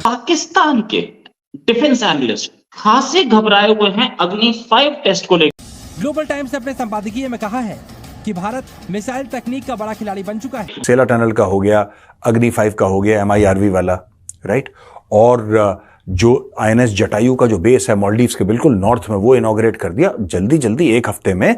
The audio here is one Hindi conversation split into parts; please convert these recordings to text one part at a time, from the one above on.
पाकिस्तान के डिफेंस एनालिस्ट खासे घबराए हुए हैं अग्नि 5 टेस्ट को लेकर। ग्लोबल टाइम्स ने अपने संपादकीय में कहा है कि भारत मिसाइल तकनीक का बड़ा खिलाड़ी बन चुका है। सेला टनल का हो गया, अग्नि 5 का हो गया, MIRV वाला, राइट। और जो INS जटायु का जो बेस है मालदीव्स के बिल्कुल नॉर्थ में, वो इनॉग्रेट कर दिया जल्दी जल्दी, एक हफ्ते में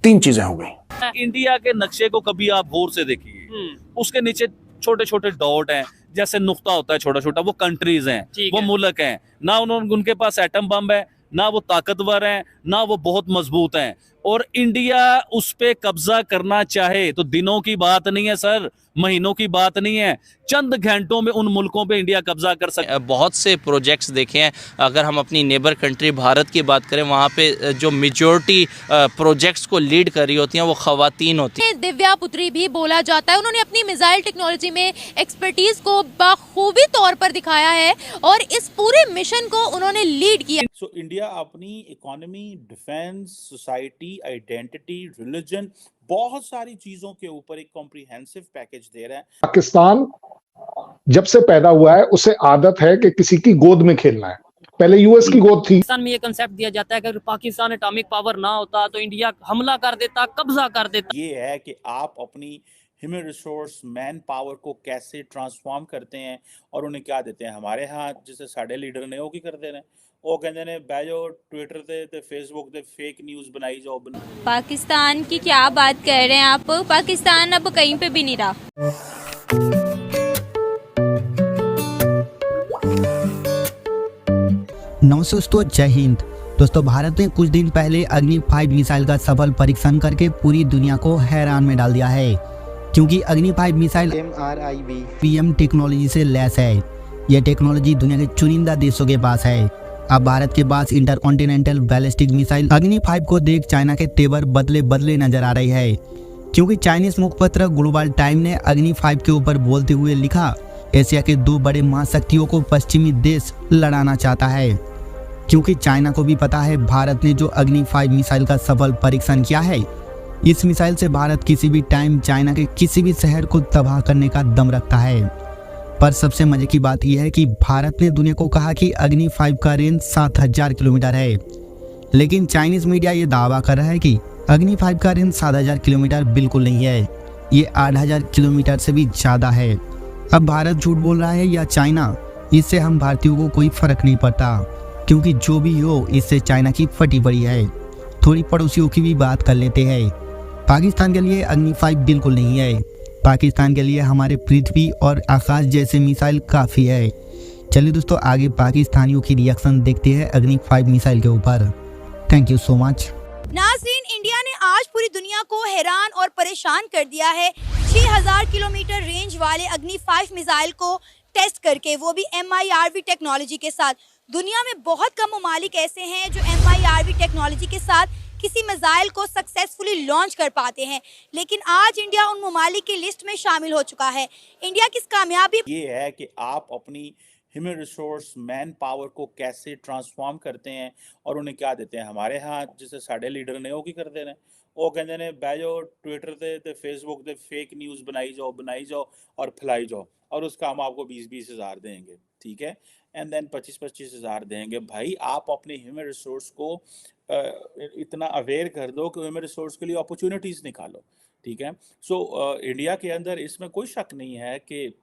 3 चीजें हो गई। इंडिया के नक्शे को कभी आप गौर से देखिए, उसके नीचे छोटे छोटे डॉट हैं, जैसे नुक्ता होता है छोटा छोटा, वो कंट्रीज हैं, वो मुल्क हैं। ना उनके पास एटम बम है, ना वो ताकतवर हैं, ना वो बहुत मजबूत हैं। और इंडिया उस पे कब्जा करना चाहे तो दिनों की बात नहीं है सर, महीनों की बात नहीं है, चंद घंटों में उन मुल्कों पे इंडिया कब्जा कर सकता। बहुत से प्रोजेक्ट्स देखे हैं। अगर हम अपनी नेबर कंट्री भारत की बात करें, वहाँ पे जो मेजॉरिटी प्रोजेक्ट्स को लीड कर रही होती हैं वो खवातीन होती हैं। दिव्या पुत्री भी बोला जाता है, उन्होंने अपनी मिसाइल टेक्नोलॉजी में एक्सपर्टीज को बखूबी तौर पर दिखाया है और इस पूरे मिशन को उन्होंने लीड किया। सो इंडिया अपनी economy, defence, society, identity, religion, बहुत सारी चीजों के ऊपर एक कॉम्प्रिहेंसिव पैकेज दे रहा है। पाकिस्तान जब से पैदा हुआ है उसे आदत है कि किसी की गोद में खेलना है। पहले यूएस की गोद थी। पाकिस्तान में ये कंसेप्ट दिया जाता है कि अगर पाकिस्तान एटॉमिक पावर ना होता तो इंडिया हमला कर देता, कब्जा कर देता। ये है कि आप अपनी ह्यूमन रिसोर्स, मैन पावर को कैसे ट्रांसफॉर्म करते हैं और उन्हें क्या देते हैं। हमारे यहाँ जैसे साढ़े लीडर ने वो की कर दे रहे हैं, वो कहते हैं बैजो ट्विटर ते फेसबुक ते फेक न्यूज़ बनाई जाओ। पाकिस्तान की क्या बात कर रहे हैं आप? पाकिस्तान अब कहीं पे भी नहीं रहा। नमस्ते दोस्तों, जय हिंद। दोस्तों, भारत ने कुछ दिन पहले अग्नि 5 मिसाइल का सफल परीक्षण करके पूरी दुनिया को हैरान में डाल दिया है, क्योंकि अग्नि 5 मिसाइल MRIV टेक्नोलॉजी से लैस है। यह टेक्नोलॉजी दुनिया के चुनिंदा देशों के पास है। अब भारत के पास इंटरकॉन्टिनेंटल बैलिस्टिक मिसाइल अग्नि 5 को देख चाइना के तेवर बदले बदले नजर आ रही है, क्योंकि चाइनीज मुखपत्र ग्लोबल टाइम ने अग्नि 5 के ऊपर बोलते हुए लिखा, एशिया के 2 बड़े महाशक्तियों को पश्चिमी देश लड़ाना चाहता है। क्योंकि चाइना को भी पता है भारत ने जो अग्नि 5 मिसाइल का सफल परीक्षण किया है, इस मिसाइल से भारत किसी भी टाइम चाइना के किसी भी शहर को तबाह करने का दम रखता है। पर सबसे मजे की बात यह है कि भारत ने दुनिया को कहा कि अग्नि 5 का रेंज 7000 किलोमीटर है, लेकिन चाइनीज मीडिया ये दावा कर रहा है कि अग्नि 5 का रेंज 7000 किलोमीटर बिल्कुल नहीं है, ये 8000 किलोमीटर से भी ज़्यादा है। अब भारत झूठ बोल रहा है या चाइना, इससे हम भारतीयों को कोई फर्क नहीं पड़ता, क्योंकि जो भी हो इससे चाइना की फटी पड़ी है। थोड़ी पड़ोसियों की भी बात कर लेते हैं। पाकिस्तान के लिए अग्नि 5 बिल्कुल नहीं है, पाकिस्तान के लिए हमारे पृथ्वी और आकाश जैसे मिसाइल काफ़ी है। चलिए दोस्तों, आगे पाकिस्तानियों की रिएक्शन देखते हैं अग्नि 5 मिसाइल के ऊपर। Thank you so much. नाज़रीन, इंडिया ने आज पूरी दुनिया को हैरान और परेशान कर दिया है 6000 किलोमीटर रेंज वाले अग्नि 5 मिसाइल को टेस्ट करके, वो भी MIRV टेक्नोलॉजी के साथ। दुनिया में बहुत कम ममालिक ऐसे हैं जो MIRV टेक्नोलॉजी के साथ किसी मिसाइल को सक्सेसफुली लॉन्च कर पाते हैं, लेकिन आज इंडिया उन ममालिक की लिस्ट में शामिल हो चुका है। इंडिया की इस कामयाबी ये है कि आप अपनी ह्यूमन रिसोर्स, मैन पावर को कैसे ट्रांसफॉर्म करते हैं और उन्हें क्या देते हैं। हमारे यहाँ जैसे साढ़े लीडर ने वो की कर दे रहे हैं, वो कहते हैं बैजो ट्विटर ते फेसबुक ते फेक न्यूज़ बनाई जाओ और फैलाई जाओ, और उसका हम आपको 20-20 हज़ार देंगे, ठीक है, एंड देन 25-25 हज़ार देंगे। भाई, आप अपने ह्यूमन रिसोर्स को इतना अवेयर कर दो कि ह्यूमन रिसोर्स के लिए अपॉर्चुनिटीज़ निकालो, ठीक है। सो इंडिया के अंदर इसमें कोई शक नहीं है कि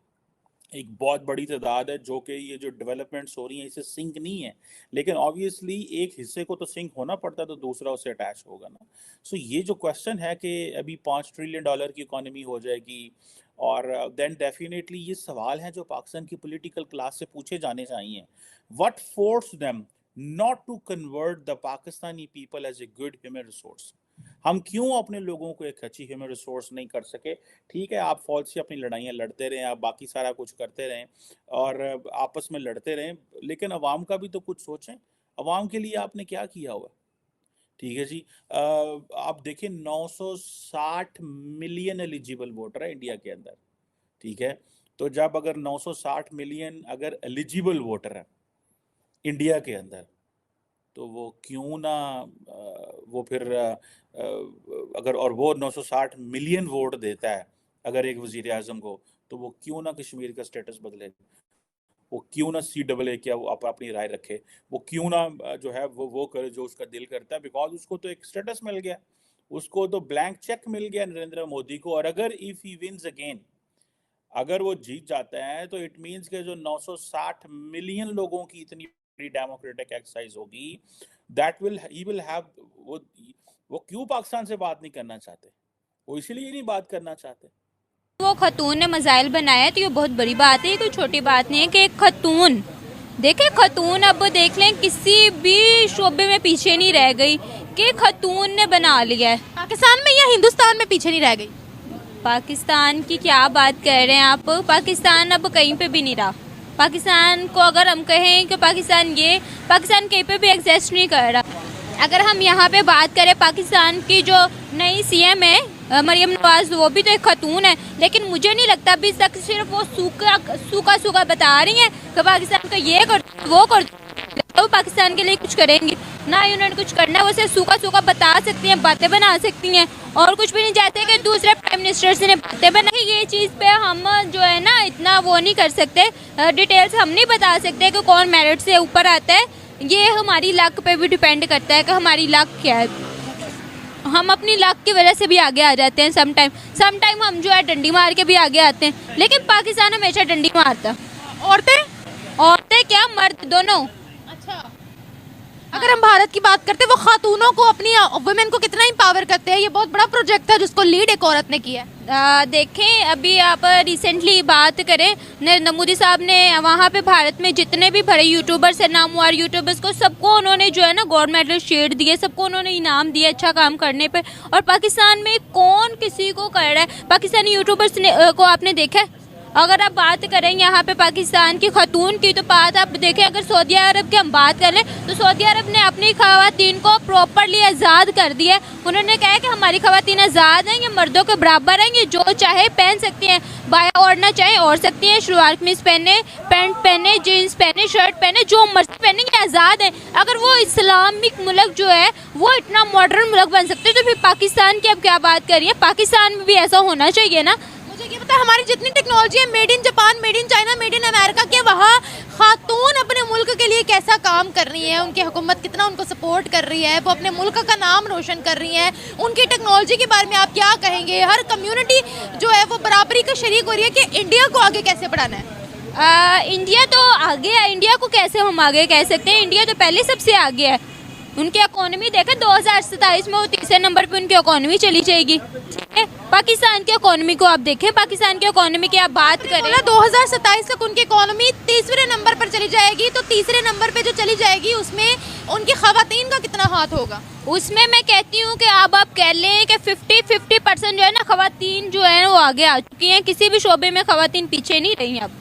एक बहुत बड़ी तादाद है जो कि ये जो डेवलपमेंट्स हो रही हैं इससे सिंक नहीं है, लेकिन ऑब्वियसली एक हिस्से को तो सिंक होना पड़ता है, तो दूसरा उससे अटैच होगा ना। सो ये जो क्वेश्चन है कि अभी $5 ट्रिलियन की इकोनॉमी हो जाएगी, और देन डेफिनेटली ये सवाल हैं जो पाकिस्तान की पॉलिटिकल क्लास से पूछे जाने चाहिए। What force them not to convert the Pakistani people as a good human resource. हम क्यों अपने लोगों को एक अच्छी ह्यूमन रिसोर्स नहीं कर सके। ठीक है, आप फौज से अपनी लड़ाइयाँ लड़ते रहें, आप बाकी सारा कुछ करते रहें और आपस में लड़ते रहें, लेकिन अवाम का भी तो कुछ सोचें। अवाम के लिए आपने क्या किया हुआ? ठीक है जी, आप देखें 960 मिलियन एलिजिबल वोटर है इंडिया के अंदर, ठीक है। तो जब अगर 960 मिलियन अगर एलिजिबल वोटर है इंडिया के अंदर, तो वो क्यों ना वो फिर अगर और वो 960 मिलियन वोट देता है अगर एक वजीर आज़म को, तो वो क्यों ना कश्मीर का स्टेटस बदले। वो क्यों ना CAA क्या वो अपनी राय रखे, वो क्यों ना जो है वो करे जो उसका दिल करता है, बिकॉज उसको तो एक स्टेटस मिल गया, उसको तो ब्लैंक चेक मिल गया नरेंद्र मोदी को। और अगर इफ ही विंस अगेन, अगर वो जीत जाते हैं तो इट मींस के जो 960 मिलियन लोगों की इतनी बड़ी डेमोक्रेटिक एक्सरसाइज होगी, that will he will have, वो क्यों पाकिस्तान से बात नहीं करना चाहते, वो इसीलिए नहीं बात करना चाहते। वो खतून ने मिसाइल बनाया तो ये बहुत बड़ी बात है, ये कोई छोटी बात नहीं है कि एक खतून, देखे खतून, अब देख लें किसी भी शोबे में पीछे नहीं रह गई कि खतून ने बना लिया है। पाकिस्तान में या हिंदुस्तान में पीछे नहीं रह गई? पाकिस्तान की क्या बात कर रहे हैं आप, पाकिस्तान अब कहीं पे भी नहीं रहा। पाकिस्तान को अगर हम कहें कि पाकिस्तान कहीं पे भी एग्जिस्ट नहीं कर रहा। अगर हम यहाँ पे बात करें पाकिस्तान की जो नई CM है मरियम नवाज, वो भी तो एक खतून है, लेकिन मुझे नहीं लगता अभी तक सिर्फ वो सूखा बता रही हैं कि पाकिस्तान को ये कर वो कर, तो पाकिस्तान के लिए कुछ करेंगी ना ही उन्होंने कुछ करना है। वो सिर्फ सूखा बता सकती हैं, बातें बना सकती हैं और कुछ भी नहीं चाहते कि दूसरे प्राइम मिनिस्टर से बातें बनाई। ये चीज़ पे हम जो है ना इतना वो नहीं कर सकते, डिटेल्स हम नहीं बता सकते कि कौन मेरिट से ऊपर आता है। ये हमारी लक पे भी डिपेंड करता है कि हमारी लक क्या है। हम अपनी लक की वजह से भी आगे आ जाते हैं, सम टाइम हम जो है डंडी मार के भी आगे आते हैं, लेकिन पाकिस्तान हमेशा डंडी मारता। औरतें क्या मर्द दोनों। अच्छा, अगर हम भारत की बात करते हैं, वो खातूनों को, अपनी वुमेन को कितना एम्पावर करते हैं। ये बहुत बड़ा प्रोजेक्ट था जिसको लीड एक औरत ने किया है। देखें अभी आप रिसेंटली बात करें, नरेंद्र मोदी साहब ने वहाँ पे भारत में जितने भी बड़े यूट्यूबर्स हैं, नामवर यूट्यूबर्स को सबको उन्होंने जो है ना गोल्ड मेडल शेयर दिए, सबको उन्होंने इनाम दिए अच्छा काम करने पे। और पाकिस्तान में कौन किसी को कर रहा है? पाकिस्तानी यूट्यूबर्स को आपने देखा है? अगर आप बात करें यहाँ पे पाकिस्तान की खतून की, तो बात आप देखें, अगर सऊदी अरब की हम बात करें तो सऊदी अरब ने अपनी खवातीन को प्रॉपरली आज़ाद कर दिया है। उन्होंने कहा है कि हमारी खवातीन आज़ाद हैं, ये मर्दों के बराबर हैं, ये जो चाहे पहन सकती हैं, बाया ओढ़ना चाहे ओढ़ सकती हैं, शलवार कमीज पहने, पैंट पहने, जीन्स पहने, शर्ट पहने, जो मर्जी पहने, ये आज़ाद है। अगर वो इस्लामिक मुल्क जो है वो इतना मॉडर्न मुल्क बन सकते हैं, तो फिर पाकिस्तान की अब क्या बात कर रही है? पाकिस्तान में भी ऐसा होना चाहिए ना। मुझे ये पता है, हमारी जितनी टेक्नोलॉजी है, made in Japan, made in China, made in America के, वहाँ खातून अपने मुल्क के लिए कैसा काम कर रही है, उनकी हुकूमत कितना उनको सपोर्ट कर रही है, वो अपने मुल्क का नाम रोशन कर रही है। उनकी टेक्नोलॉजी के बारे में आप क्या कहेंगे? हर कम्युनिटी जो है वो बराबरी का शरीक हो रही है कि इंडिया को आगे कैसे बढ़ाना है। इंडिया तो आगे है, इंडिया को कैसे हम आगे कह सकते हैं? इंडिया तो पहले सबसे आगे है। उनकी इकोनॉमी देखें, 2027 में वो तीसरे नंबर पे उनकी इकोनॉमी चली जाएगी। पाकिस्तान की इकोनॉमी को आप देखें, पाकिस्तान की इकोनॉमी की आप बात करें, 2027 तक उनकी इकोनॉमी तीसरे नंबर पर चली जाएगी। तो तीसरे नंबर पे जो चली जाएगी उसमें उनकी खवातीन का कितना हाथ होगा? उसमें मैं कहती हूँ कि अब आप कह लें कि 50% जो है ना खवातीन जो है वो आगे आ चुकी हैं, किसी भी शोबे में खवातीन पीछे नहीं रही अब।